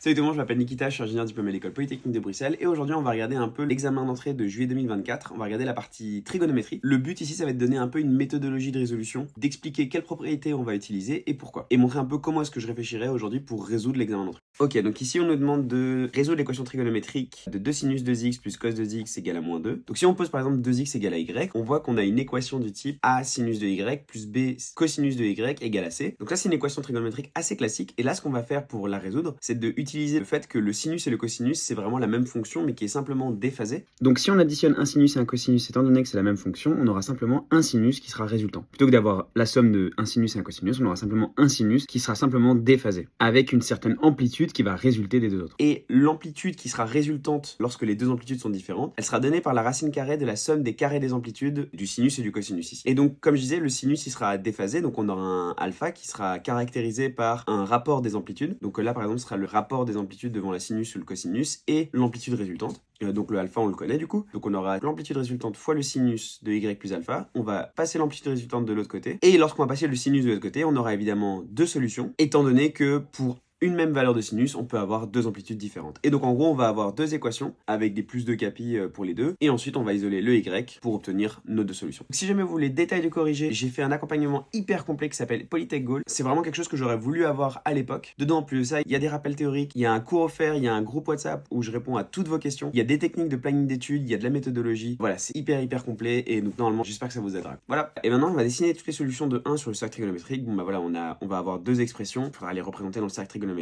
Salut tout le monde, je m'appelle Nikita, je suis ingénieur diplômé à l'école Polytechnique de Bruxelles et aujourd'hui on va regarder un peu l'examen d'entrée de juillet 2024, on va regarder la partie trigonométrie. Le but ici ça va être de donner un peu une méthodologie de résolution, d'expliquer quelles propriétés on va utiliser et pourquoi, et montrer un peu comment est-ce que je réfléchirais aujourd'hui pour résoudre l'examen d'entrée. Ok, donc ici on nous demande de résoudre l'équation trigonométrique de 2 sinus 2x plus cos 2x égale à moins 2. Donc si on pose par exemple 2x égale à y, on voit qu'on a une équation du type a sinus de y plus b cosinus de y égale à c. Donc ça c'est une équation trigonométrique assez classique et là ce qu'on va faire pour la résoudre c'est de utiliser le fait que le sinus et le cosinus c'est vraiment la même fonction mais qui est simplement déphasée. Donc si on additionne un sinus et un cosinus étant donné que c'est la même fonction, on aura simplement un sinus qui sera résultant. Plutôt que d'avoir la somme de un sinus et un cosinus, on aura simplement un sinus qui sera simplement déphasé avec une certaine amplitude qui va résulter des deux autres. Et l'amplitude qui sera résultante lorsque les deux amplitudes sont différentes, elle sera donnée par la racine carrée de la somme des carrés des amplitudes du sinus et du cosinus ici. Et donc comme je disais, le sinus il sera déphasé, donc on aura un alpha qui sera caractérisé par un rapport des amplitudes. Donc là par exemple ce sera le rapport des amplitudes devant la sinus ou le cosinus et l'amplitude résultante. Donc le alpha on le connaît du coup, donc on aura l'amplitude résultante fois le sinus de y plus alpha, on va passer l'amplitude résultante de l'autre côté, et lorsqu'on va passer le sinus de l'autre côté, on aura évidemment deux solutions, étant donné que pour une même valeur de sinus, on peut avoir deux amplitudes différentes. Et donc en gros, on va avoir deux équations avec des plus de capi pour les deux. Et ensuite, on va isoler le y pour obtenir nos deux solutions. Donc, si jamais vous voulez détails de corriger, j'ai fait un accompagnement hyper complet qui s'appelle Polytech Goal. C'est vraiment quelque chose que j'aurais voulu avoir à l'époque. Dedans, en plus de ça, il y a des rappels théoriques, il y a un cours offert, il y a un groupe WhatsApp où je réponds à toutes vos questions. Il y a des techniques de planning d'études, il y a de la méthodologie. Voilà, c'est hyper complet. Et donc normalement, j'espère que ça vous aidera. Voilà. Et maintenant, on va dessiner toutes les solutions de 1 sur le cercle trigonométrique. Bon bah voilà, on va avoir deux expressions. Il faudra les représenter dans le cercle trigonométrique.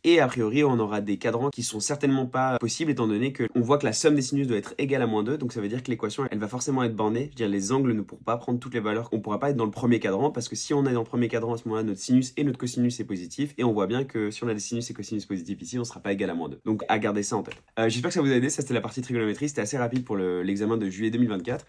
Et a priori, on aura des cadrans qui sont certainement pas possibles étant donné qu'on voit que la somme des sinus doit être égale à moins 2, donc ça veut dire que l'équation, elle va forcément être bornée. Je veux dire, les angles ne pourront pas prendre toutes les valeurs. On pourra pas être dans le premier cadran parce que si on est dans le premier cadran, à ce moment-là, notre sinus et notre cosinus est positif. Et on voit bien que si on a des sinus et cosinus positifs ici, on sera pas égal à moins 2. Donc à garder ça en tête. J'espère que ça vous a aidé. Ça, c'était la partie trigonométrie. C'était assez rapide pour l'examen de juillet 2024.